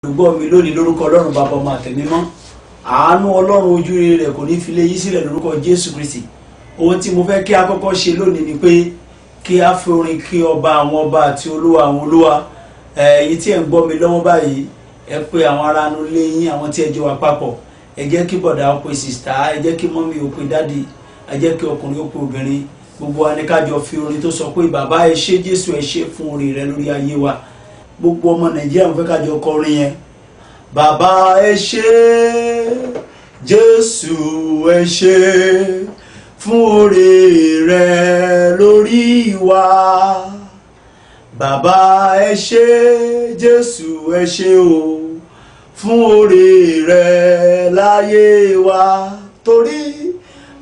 olùgbọ́ mi lónìí lórúkọ ọlọ́run bàbá ọmọ àtẹ̀mímọ́ àánú ọlọ́run ojú rere kò ní fi lé yín sílẹ̀ lórúkọ jésù kristi. Ohun tí mo fẹ́ kí a kọ́kọ́ ṣe lónìí ni pé kí a fi orin kí ọba àwọn ọba àti olúwa àwọn olúwa. Èyí tí ẹ̀ ń gbọ́ mi lọ́wọ́ báyìí ẹ pé àwọn ará inú ilé yín, àwọn tí ẹ jọ wà papọ̀, ẹ jẹ́ kí bọ̀dá ó pe sìstá, ẹ jẹ́ kí mọ́mí ó pe dádì, ẹ jẹ́ kí ọkùnrin ó pe obìnrin. Gbogbo wa ní ká jọ fi orin tó sọ pé bàbá ẹ ṣé jésù ẹ ṣé fún orí rẹ lórí ayé wa. Gbogbo ọmọ nàìjíríà mo fẹ́ ká jọ kọrin yẹn. Bàbá ẹ ṣé jésù ẹ ṣé fún orí rẹ lórí wa. Bàbá ẹ ṣé jésù ẹ ṣé o fún orí rẹ láyé wa. Torí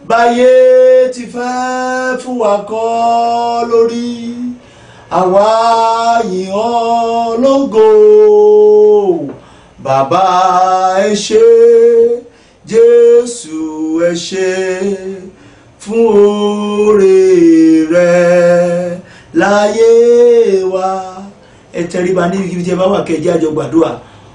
báyé ti fẹ́ fún wa kọ́ lórí, àwa yìn ọ́ lógo. Bàbá ẹ ṣé jésù ẹ ṣé fún oore rẹ láyé wa. Ẹ tẹríba ní ibi tí ẹ bá wà kẹjẹ àjọ gbàdúrà.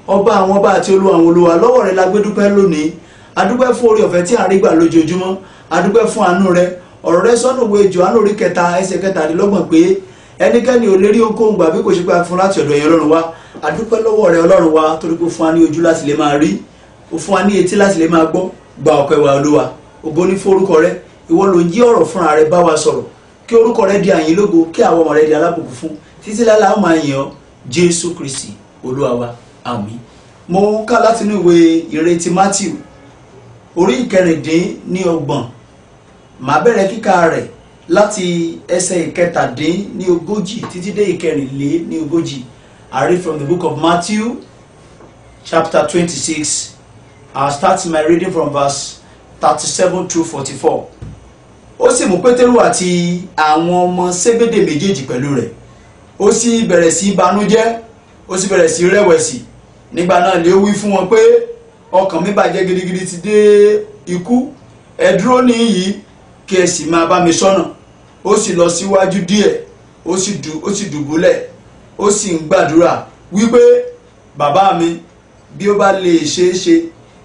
Ọba àwọn ọba àti olúwa àwọn olúwa, lọ́wọ́ rẹ la gbé dúpẹ́ lónìí. Adúpẹ́ fún oore ọ̀fẹ́ tí a rí gbà lójoojúmọ́. Adúpẹ́ fún àánú rẹ. Ọ̀rọ̀ rẹ sọ́nà òwe Jòhánù orí 3 ẹsẹ̀ 17 pé ẹnikẹ́ni ò lè rí ohunkóhun gbà bí kò ṣe pé a fún láti ọ̀dọ̀ ẹ̀yin Ọlọ́run wa. Adúpẹ́ lọ́wọ́ rẹ Ọlọ́run wa, torí pé ó fún wa ní ojú láti lè máa rí, ó fún wa ní etí láti lè máa gbọ́. Gba ọpẹ́ wa Olúwa. Ògo ní fún orúkọ rẹ. Ìwọ ló ń jí ọ̀rọ̀ fúnra rẹ bá wa sọ̀rọ̀. Kí orúkọ rẹ di àyìn lógo, kí àwọn ọmọ rẹ di alábùkún fún. Títí láéláé ó máa yìn ọ́ Jésù Kristi Olúwa wa. Àmín. Mo kà láti inú ìwé ìrètí Mátíù orí 26. Màá bẹ̀rẹ̀ kíkà rẹ̀ láti ẹsẹ̀ 17 títí dé 24. I read from the book of Matthew chapter 26. I'll start my reading from verse 37 through 44. Ó sì mú Pétérù àti àwọn ọmọ Sébédè méjèèjì pẹ̀lú rẹ̀. Ó sì bẹ̀rẹ̀ sí banújẹ́, ó sì bẹ̀rẹ̀ sí rẹ̀wẹ̀sì. Nígbà náà lé ó wí fún wọn pé ọkàn mi bàjẹ́ gidigidi ti dé ikú. Ẹ dúró níhìn-ín kí ẹ sì máa bá mi ṣọ́nà. Ó sì lọ síwájú díẹ̀, ó sì dùbúlẹ̀, ó sì ń gbàdúrà wípé bàbá mi, bí ó bá lè ṣeé ṣe,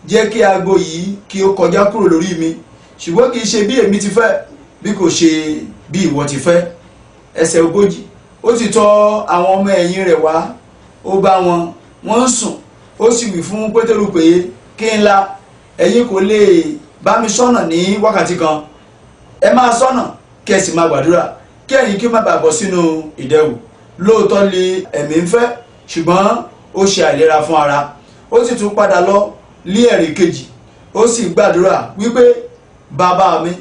jẹ́ kí aago yìí kí ó kọjá kúrò lórí mi, ṣùgbọ́n kì í ṣe bí èmi ti fẹ́, bí kò ṣe bí ìwọ ti fẹ́. Ẹsẹ̀ 40. Ó sì tọ̀ àwọn ọmọ ẹ̀yìn rẹ̀ wá, ó bá wọn, wọ́n ń sùn. Ó sì wí fún Pétérù pé kí n la, ẹ̀yin kò lè bá mi ṣọ́nà ní wákàtí kan. Ẹ máa ṣọ́nà kí ẹ sì máa gbàdúrà, kí ẹ̀yin kí ó má bàa bọ́ sínú ìdẹwò. Lóòótọ́ lé ẹ̀mí ń fẹ́, ṣùgbọ́n ó ṣe àìlera fún ara. Ó sì tún padà lọ lé ẹ̀rí kejì, ó sì gbàdúrà wípé bàbá mi,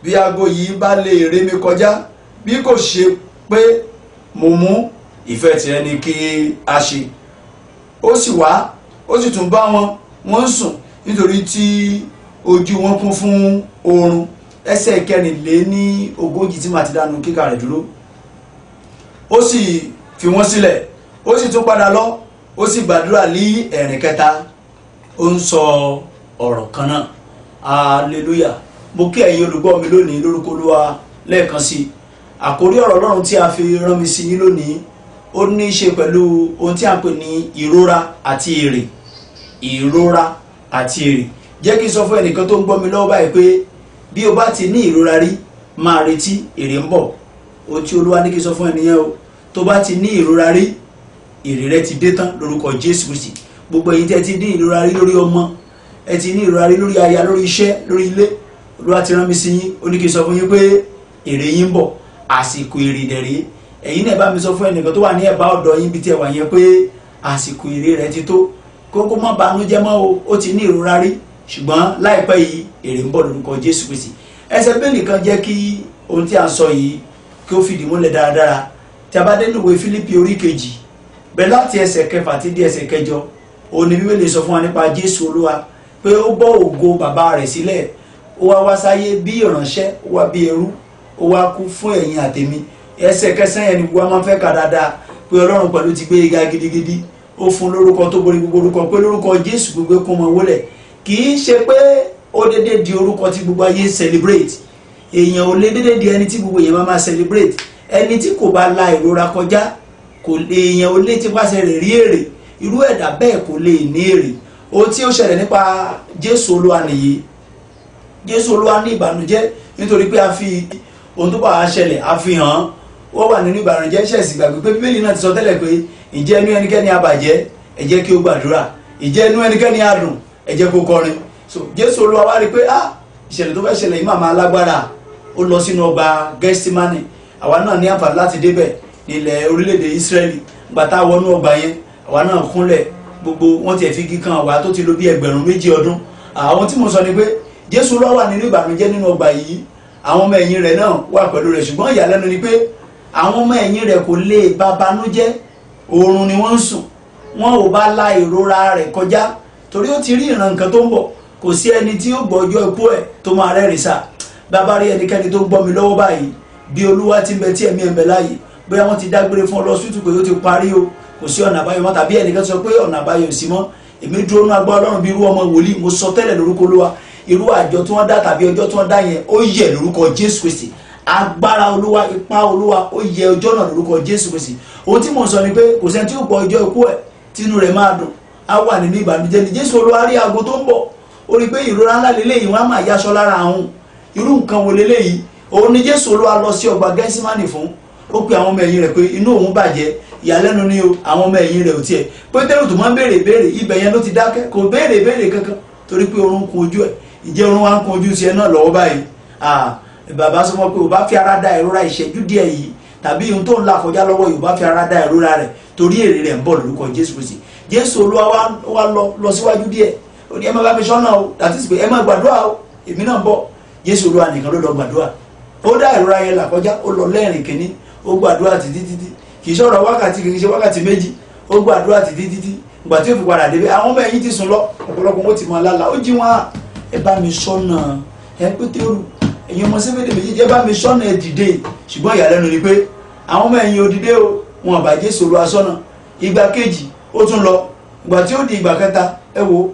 bí aago yìí bá lè ré mi kọjá, bí kò ṣe pé mo mú, ìfẹ́ tìrẹ ni kí a ṣe. Ó sì wá, ó sì tún bá wọn, wọ́n ń sùn nítorí tí ojú wọn kún fún oorun. Ẹsẹ̀ 24 tí màá ti dánu kíkà rẹ̀ dúró. Ó sì fi wọ́n sílẹ̀, ó sì tún padà lọ, ó sì gbàdúrà ní ẹ̀rìn kẹta. Ó ń sọ ọ̀rọ̀ kan náà. Hallelujah. Mo kí ẹ̀yin olùgbọ́ mi lónìí lórúkọ Olúwa lẹ́ẹ̀kan sí. Àkórí ọ̀rọ̀ Ọlọ́run tí a fi rán mi sí yín lónìí, ó ní í ṣe pẹ̀lú ohun tí a ń pè ní ìrora àti èrè. Ìrora àti èrè. Jẹ́ kí n sọ fún ẹnìkan tó ń gbọ́ mi lọ́wọ́ báyìí pé bí o bá ti ní ìrora rí, máa retí èrè ń bọ̀. Ohun tí Olúwa ní kí n sọ fún ẹnìyẹn o. Tó bá ti ní ìrora rí, èrè rẹ ti dé tán lórúkọ Jésù Kristi. Gbogbo ẹ̀yin tẹ́ ti ní ìrora rí lórí ọmọ, ẹ ti ní ìrora rí lórí aya, lórí iṣẹ́, lórí ilé, Olúwa ti rán mi sí yín, ó ní kí n sọ fún yín pé èrè yín ń bọ̀. Àsìkò èrè dẹ̀rẹ̀. Ẹ̀yin náà bá mi sọ fún ẹnìkan tó wà ní ẹ̀bá ọ̀dọ̀ yín bí tí ẹ wà yẹn pé àsìkò èrè rẹ ti tó. Kókó má banújẹ́ mọ́ o, ó ti ní ìrora rí, ṣùgbọ́n láìpẹ́ yìí èrè ń bọ̀ lórúkọ Jésù Kristi. Ẹsẹ̀ Bíbélì kan jẹ́ kí ohun tí a sọ yìí kí ó fìdí múlẹ̀ dáradára. Tí a bá dé nínú ìwé Fílípì orí 2, bẹ̀rẹ̀ láti ẹsẹ̀ 6 títí dé ẹsẹ̀ 8, òun ni Bíbélì sọ fún wa nípa Jésù Olúwa pé ó bọ́ ògo bàbá rẹ̀ sílẹ̀, ó wá sáyé bí ìránṣẹ́, ó wá bí ẹrú, ó wá kú fún ẹ̀yin àtèmi. Ẹsẹ̀ 9 yẹn ni gbogbo wa máa ń fẹ́ kà dáadáa pé Ọlọ́run pẹ̀lú ti gbé ga gidigidi, ó fún lórúkọ tó borí gbogbo orúkọ, pé lórúkọ Jésù gbogbo kó mọ wólẹ̀. Kì í ṣe pé ó dédé di orúkọ tí gbogbo ayé celebrate. Èèyàn ò lè dédé di ẹni tí gbogbo èèyàn máa celebrate. Ẹni tí kò bá la ìrora kọjá, kò lè èèyàn ò lè ti pàṣẹ rẹ̀ rí èrè. irú ẹ̀dá bẹ́ẹ̀ kò lè ní èrè. Ohun tí ó ṣẹlẹ̀ nípa Jésù Olúwa nìyí. Jésù Olúwa ní ìbànújẹ́ nítorí pé a fi ohun tó bá wá ṣẹlẹ̀ a fi hàn. Ó wà nínú ìbànújẹ́ ṣẹ̀sì gbàgbé pé Bíbélì náà ti sọ tẹ́lẹ̀ pé ìjẹ́ inú ẹnikẹ́ni á bàjẹ́ ẹ jẹ́ kí ó gbàdúrà, ìjẹ́ inú ẹnikẹ́ni á dùn ẹ jẹ́ kó kọrin. So Jésù Olúwa wá rí pé ìṣẹ̀lẹ̀ tó fẹ́ ṣẹlẹ̀ yìí máa lágbára. Ó lọ sínú ọgbà Gẹ́stímánì. Àwa náà ní àǹfààní láti débẹ̀ nílẹ̀ orílẹ̀-èdè Ísírẹ́lì. Ìgbà tá a wọnú ọgbà yẹn àwa náà kúnlẹ̀ gbogbo wọn tiẹ̀ fi kíkan àwa tó ti lò bí 2,000 ọdún. Àwọn tí mo sọ ni pé Jésù Olúwa wà nínú ìbànújẹ́ nínú ọgbà yìí. Àwọn ọmọ ẹ̀yìn rẹ̀ náà wà pẹ̀lú rẹ̀, ṣùgbọ́n ìyàlẹ́nu ni pé àwọn ọmọ ẹ̀yìn rẹ̀ kò lè bá banújẹ́. Oorun ni wọ́n ń sùn. Wọn ò bá la ìrora rẹ̀ kọjá torí ó ti rí ìran nǹkan tó ń bọ̀. Kò sí ẹni tí ó gbọ́ ọjọ́ ikú ẹ̀ tó máa rẹ́rìn sá. Bàbá rí ẹnikẹ́ni tó gbọ́ mi lọ́wọ́ báyìí bí Olúwa ti ń bẹ tí ẹ̀mí ẹ̀ ń bẹ láàyè, bóyá wọ́n ti dágbére fún ọ lọ hospital pé ó ti parí o, kò sí ọ̀nà àbáyọ mọ́, tàbí ẹnìkan sọ pé ọ̀nà àbáyọ ò sí mọ́. Èmi dúró ní agbára Ọlọ́run bí irú ọmọ wòlíì, mo sọ tẹ́lẹ̀ lórúkọ Olúwa, irú àjọ tí wọ́n dá tàbí ọjọ́ tí wọ́n dá yẹn ó yẹ lórúkọ Jésù Kristi. Agbára Olúwa, ipá Olúwa ó yẹ ọjọ́ náà lórúkọ Jésù Kristi. Ohun tí mo sọ ni pé kò sẹ́ni tí ó gbọ́ ọjọ́ ikú ẹ̀ tínú rẹ̀ máa dùn, á wà nínú ìbànújẹ́ ni. Jésù Olúwa rí aago tó ń bọ̀, ó rí pé ìrora ńlá lélẹ́yìí, wọ́n á máa yaṣọ lára àwọn irú nǹkan wo lélẹ́yìí. Òun ni Jésù Olúwa lọ sí ọgbà Gẹ́símánì fún. Ó pe àwọn ọmọ ẹ̀yìn rẹ̀ pé inú òun bàjẹ́. Ìyàlẹ́nu ni o, àwọn ọmọ ẹ̀yìn rẹ̀ ò tiẹ̀. Pétérù tó máa ń béèrè ibẹ̀ yẹn ló ti dákẹ́, kò béèrè kankan torí pé oorun kun ojú ẹ̀. Ìjẹ́ oorun wa ń kun ojú tiẹ̀ náà lọ́wọ́ báyìí. Bàbá sọ fún pé o bá fi ara da ìrora ìṣẹ́jú díẹ̀ yìí tàbí ohun tó ń là kọjá lọ́wọ́ yìí, o bá fi ara da ìrora rẹ̀ torí èrè rẹ̀ ń bọ̀ lórúkọ Jésù Kristi. Jésù Olúwa wá lọ síwájú díẹ̀. Ó ní ẹ má bá mi sọ́nà o, that is pé ẹ má gbàdúrà o, èmi náà ń bọ̀. Jésù Olúwa nìkan ló lọ gbàdúrà. Ó dá ìrora yẹn là kọjá, ó lọ lẹ́rìn kìíní, ó gbàdúrà títí kì í ṣọ̀rọ̀ wákàtí, kì í ṣe wákàtí méjì, ó gbàdúrà títí ìgbà tí ó fi padà débẹ̀ àwọn ọmọ ẹ̀yìn ti sùn lọ, ọ̀pọ̀lọpọ̀ wọn ti mọ lálàá. Ó jí wọn, ẹ bá mi sọ́nà, ẹ Pétérù, ẹ̀yin ọmọ Sébédè méjì, ẹ bá mi sọ́nà, ẹ dìde. Ṣùgbọ́n ìyàlẹ́nu ni pé àwọn ọmọ ẹ̀yìn ò dìde o, wọn bá Jésù Olúwa sọ́nà. Ìgbà kejì ó tún lọ, ìgbà tí ó di ìgbà kẹta, ẹ wo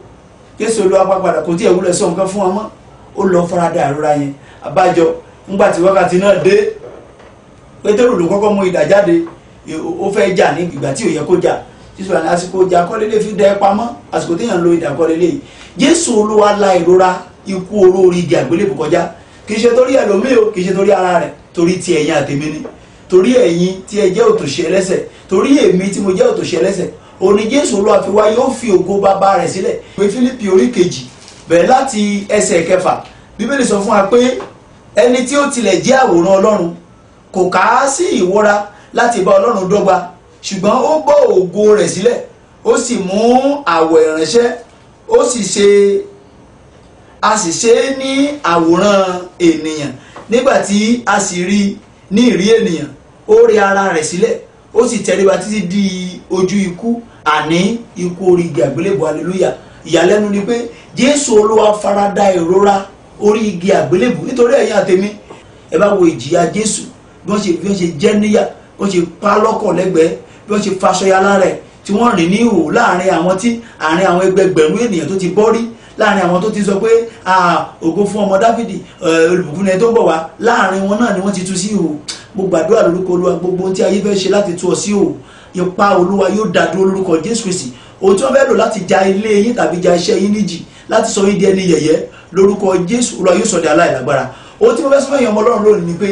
Jésù Olúwa padà kò tí ẹ wúlẹ̀ sọ nǹkan fún wọn mọ́. Ó lọ farada ìrora yẹn. Àbájọ ńgbà tí wákàtí náà dé, Pétérù ló kọ́kọ́ mú idà jáde, ó fẹ́ jà ní ìgbà tí ò yẹ kó jà. Jésù ní àsìkò ìjà kọ́ lélẹ̀ fi dẹ pamọ́, àsìkò téèyàn lo idà kọ́ lélẹ̀ yìí. Jésù Olúwa la ìrora ikú oró orí igi àgbélébù kọjá, kì í ṣe torí ẹlòmíì o, kì í ṣe torí ara rẹ̀, torí ti ẹ̀yin àtèmi ni, torí ẹ̀yin tí ẹ jẹ́ òtòṣì ẹlẹ́ṣẹ̀, torí èmi tí mo jẹ́ òtòṣì ẹlẹ́ṣẹ̀. Òní Jésù Olúwa fi wá yóò fi ògo bàbá rẹ̀ sílẹ̀. Ìwé Fílípì orí 2 bẹ̀rẹ̀ láti ẹsẹ̀ 6, Bíbélì sọ fún wa pé ẹni tí ó tilẹ̀ jẹ́ àwòrán Ọlọ́run kò kà á sí ìwọra láti bá Ọlọ́run dọ́gba, ṣùgbọ́n ó bọ́ ògo rẹ̀ sílẹ̀, ó sì mú àwọ̀ ìránṣẹ́, a sì ṣe ní àwòrán ènìyàn. Nígbà tí a sì rí ní ìrí ènìyàn, ó rẹ ara rẹ̀ sílẹ̀, ó sì tẹríba títí di ojú ikú, àní ikú orí igi àgbélébù. Hallelujah. Ìyàlẹ́nu ni pé Jésù Olúwa farada ìrora orí igi àgbélébù nítorí ẹ̀yin àtèmi. Ẹ bá wo ìjìyà Jésù, bí wọ́n ṣe jẹ́ níyà, bí wọ́n ṣe pa lọ́kàn lẹ́gbẹ̀ẹ́, bí wọ́n ṣe faṣọya lára ẹ̀, tí wọ́n rìn ní ìhò láàrin àwọn ẹgbẹgbẹ̀rún ènìyàn tó ti bọ́ rí, láàrin àwọn tó ti sọ pé ògo fún ọmọ Dáfídì, olùbùkún ẹni tó ń bọ̀ wá, láàrin wọn náà ni wọ́n ti tú sí ìhò. Mo gbàdúrà lórúkọ Olúwa, gbogbo ohun tí ayé fẹ́ ṣe láti tú ọ sí ìhò, ipa Olúwa yóò dá dúró lórúkọ Jésù Kristi. Ohun tí wọ́n fẹ́ lò láti ja ilé yín tàbí ja iṣẹ́ yín níjì, láti sọ yín di ẹni yẹ̀yẹ́, lórúkọ Jésù Olúwa yóò sọ di aláìlágbára. Ohun tí mo fẹ́ sọ fún ẹ̀yin ọmọ Ọlọ́run lónìí ni pé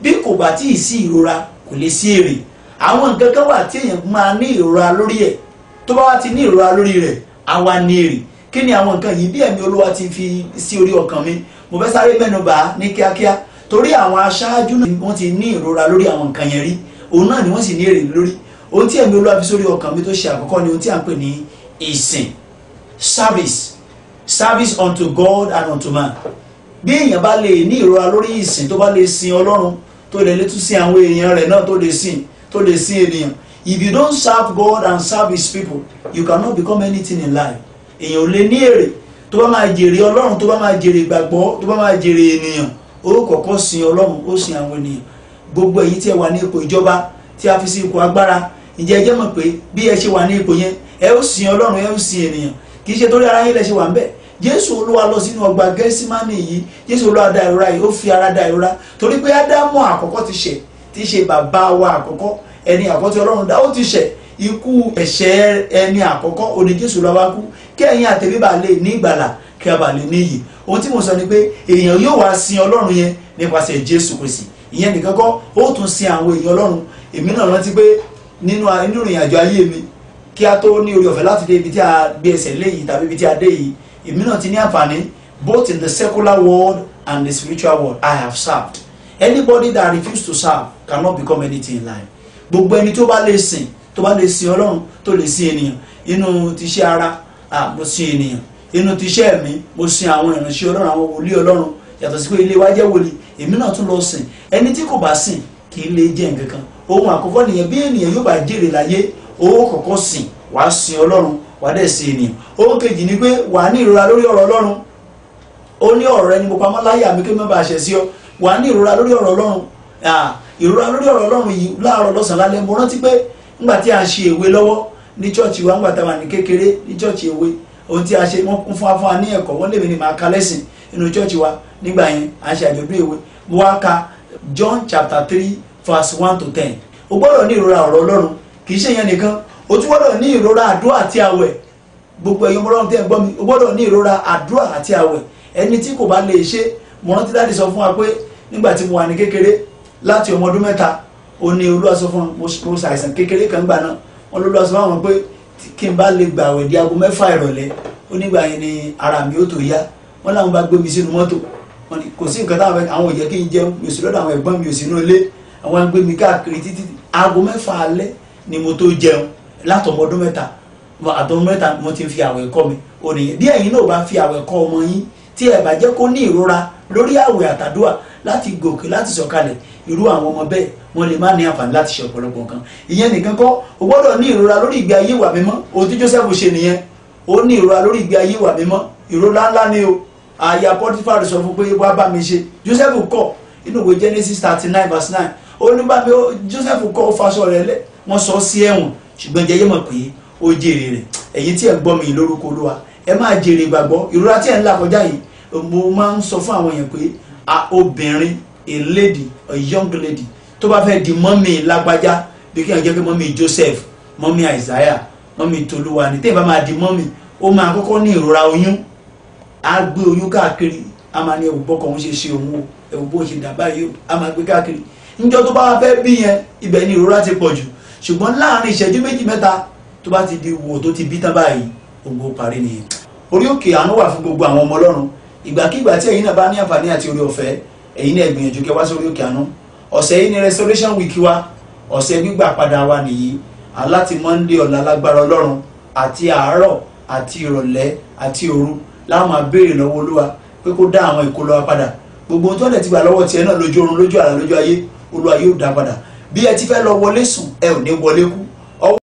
bí kò bá tí ì sí ìrora kò lè sí èrè. Àwọn nǹkan kan wà tí èèyàn máa ní ìrora lórí ẹ̀, tó bá wá ti ní ìrora lórí rẹ̀ á wá ní èrè. Kí ni àwọn nǹkan yìí bí ẹ̀mí Olúwa ti fi sí orí ọkàn mi, mo fẹ́ sáré mẹ́nubà ní kíákíá torí àwọn aṣáájú náà wọ́n ti ní ìrora lórí àwọn nǹkan yẹn rí, òun náà ni wọ́n sì ní èrè lórí. Ohun tí ẹ̀mí Olúwa fi sórí ọkàn mi tó ṣe àkọ́kọ́ ni ohun tí à ń pè ní ìsìn, service unto God and unto man. Bí èèyàn bá lè ní ìrora lórí ìsìn, tó bá lè sin Ọlọ́run, tó lè tún sin àwọn èèyàn rẹ̀ náà, tó lè sin ènìyàn. If you don't serve God and serve his people, you cannot become anything in life. Èèyàn ò lè ní èrè. Tó bá máa jèrè Ọlọ́run, tó bá máa jèrè ìgbàgbọ́, tó bá máa jèrè ènìyàn, ó kọ́kọ́ sin Ọlọ́run, ó sin àwọn ènìyàn. Gbogbo èyí tí ẹ wà ní ipò ìjọba, tí a fi sí ipò agbára, ǹjẹ́ ẹ jẹ́ mọ̀ pé bí ẹ ṣe wà ní ipò yẹn, ẹ ó sin Ọlọ́run, ẹ ó sin ènìyàn. Kì í ṣe torí ara yín lẹ ṣe wà ń bẹ̀. Jésù Olúwa lọ sínú ọgbà Gẹ́símánì yìí, Jésù Olúwa dá ìrora yìí, ó fi ara dá ìrora torí pé Ádámù àkọ́kọ́ ti ṣẹ̀, tí í ṣe bàbá wa àkọ́kọ́, ẹni àkọ́kọ́ tí Ọlọ́run dá, ó ti ṣẹ̀. ikú ẹ̀ṣẹ̀ ẹni àkọ́kọ́ òní Jésù ló wá kú kí ẹ̀yin àtẹ̀mí bá lè ní ìgbàlà kí a bá lè níyì. Ohun tí mo sọ ni pé èèyàn yóò wá sin Ọlọ́run yẹn nípasẹ̀ Jésù Kristi. Ìyẹn nìkan kọ́, ó tún sin àwọn èèyàn Ọlọ́run. Èmi náà rántí pé nínú ìrìn àjò ayé mi kí a tó ní orí ọ̀fẹ́ láti dé ibi tí a gbé ẹsẹ̀ lé yìí tàbí ibi tí a dé yìí, èmi náà ti ní àǹfààní both in the secular world and the spiritual world I have served. Anybody that refuses to serve cannot become anything in life. Gbogbo ẹni tó bá lè sìn Ọlọ́run, tó lè sin ènìyàn, inú ti iṣẹ́ ara mo sin ènìyàn, inú ti iṣẹ́ ẹ̀mí mo sin àwọn ìránṣẹ́ Ọlọ́run, àwọn wòlíì Ọlọ́run, yàtọ̀ sí pé ilé wa jẹ́ wòlíì, èmi náà tún lọ sìn. Ẹni tí kò bá sìn kì í lè jẹ́ nǹkan kan. Ohun àkọ́kọ́ nìyẹn, bí ènìyàn yóò bá jèrè láyé, ó kọ́kọ́ sìn, wàá sin Ọlọ́run, wàá dẹ̀ sin ènìyàn. Ohun kejì ni pé wàá ní ìrora lórí ọ̀rọ̀ Ọlọ́run. Ó ní ọ̀rọ̀ ẹni mo pamọ́ láyà mi kí mo bá ṣẹ̀ sí ọ. Wàá ní ìrora lórí ọ̀rọ̀ Ọlọ́run. Ìrora lórí ọ̀rọ̀ Ọlọ́run yìí láàárọ̀ lọ́sàn-án lálẹ́. Mo rántí pé nígbà tí a ń ṣe èwe lọ́wọ́ ní chọ́ọ̀chì wa, nígbà tá a wà ní kékeré ní chọ́ọ̀chì èwe, ohun tí a ṣe wọ́n kún fún wa ní ẹ̀kọ́, wọ́n lèmi ni màá ka lẹ́sìn nínú chọ́ọ̀chì wa nígbà yẹn à ń ṣe àjọ̀dún èwe. Mo wá ka John chapter 3 verse 1 to 10. O gbọ́dọ̀ ní ìrora ọ̀rọ̀ Ọlọ́run, kì í ṣe yẹn nìkan, o tún gbọ́dọ̀ ní ìrora àdúrà àti àwẹ̀. Gbogbo ẹ̀yin Ọlọ́run tẹ́ ẹ gbọ́ mi, o gbọ́dọ̀ ní ìrora àdúrà àti àwẹ̀. Ẹni tí kò bá lè ṣe, mo rántí dáàdì sọ fún wa pé nígbà tí mo wà ní kékeré láti ọmọ ọdún mẹ́ta, ó ní Olúwa sọ fún mo ṣàìsàn kékeré kan gbà náà, wọ́n ló lọ sọ fún àwọn pé kí n bá lè gbààwẹ̀ di aago 6 ìrọ̀lẹ́, ó nígbà yẹn ni ara mi ó tó yá. Wọ́n láwọn bá gbé mi sínú mọ́tò, wọ́n ní kò sí nǹkan táwọn àwọn ò jẹ́ kí n jẹun, mi ò sí lọ́dọ̀ àwọn ẹ̀gbọ́n mi ò sí inú ilé, àwọn gbé mi káàkiri títí aago 6 alẹ́ ni mo tó jẹun. Látọmọ ọdún mẹ́ta, àtọmọ mẹ́ta mo ti fi àwẹ̀ kọ́ mi. Ó nìyẹn, bí ẹ̀yin náà bá fi àwẹ̀ kọ́ ọmọ yín, tí ẹ bá jẹ́ kó ní ìrora lórí àwẹ̀ àtàdúà láti gòkè láti sọ̀kalẹ̀, irú àwọn ọmọ bẹ́ẹ̀ wọ́n lè má ní àǹfààní láti ṣe ọ̀pọ̀lọpọ̀ nǹkan. Ìyẹn nìkan kọ́, o gbọ́dọ̀ ní ìrora lórí ìgbé ayé ìwà mímọ́. Ohun tí Joseph ṣe nìyẹn, ó ní ìrora lórí ìgbé ayé ìwà mímọ́. Ìrora ńlá ni o. Aya Pọ́tífárì sọ fún pé wá bá mi ṣe. Joseph kọ̀ inú ìwé Genesis 39 verse 9. Ó ní bá mi, Joseph kọ̀ ó faṣọ rẹ̀ lẹ̀, wọ́n sọ sí ẹ̀wọ̀n, ṣùgbọ́n jẹ́ yé mọ̀ pé ó jèrè rẹ̀. Ẹ̀yin tí ẹ gbọ́ mi lórúkọ Olúwa, ẹ máa jèrè ìgbàgbọ́. Ìrora tí ẹ ń là kọjá yìí, mo máa ń sọ fún àwọn èèyàn pé obìnrin, a lady, a young lady tó bá fẹ́ di mọ́mì lágbájá, bí kí n jẹ́ pé mọ́mì Joseph, mọ́mì Isaiah, mọ́mì Tolúwa ni, tẹ́ẹ̀ bá máa di mọ́mì, ó máa kọ́kọ́ ní ìrora oyún. A gbé oyún káàkiri, a máa ní ẹ̀wù bọ́kọ̀ òun ṣe òun o, ẹ̀wù bó ṣe dà báyìí o, a máa gbé káàkiri. Níjọ́ tó bá fẹ́ bí yẹn, ibẹ̀ ni ìrora ti pọ̀ jù. Ṣùgbọ́n láàrin ìṣẹ́jú méjì mẹ́ta tó bá ti di wò tó ti bí tán báyìí, gbogbo parí nìyẹn. Orí òkè àánú wà fún gbogbo àwọn ọmọ Ọlọ́run. Ìgbàkígbà tí ẹ̀yin náà bá ní àǹfààní àti orí ọ̀fẹ́, ẹ̀yin náà gbìyànjú kẹ́ wá sórí òkè àánú. Ọ̀sẹ̀ yìí ni restoration week wa, ọ̀sẹ̀ gbígbà padà wa nìyí. Láti Monday ọ̀la lágbára Ọlọ́run, àti àárọ̀ àti ìrọ̀lẹ́ àti òru láwọn máa béèrè lọ́wọ́ Olúwa pé kó dá àwọn ìkólọ wa padà. Gbogbo ohun tó lè ti gbà lọ́wọ́ tiẹ̀ náà lójú oorun, lójú àlá, lójú ayé, Olúwa yóò dá padà. Bí ẹ ti fẹ́ lọ wọlé sùn, ẹ ò ní wọlé kú.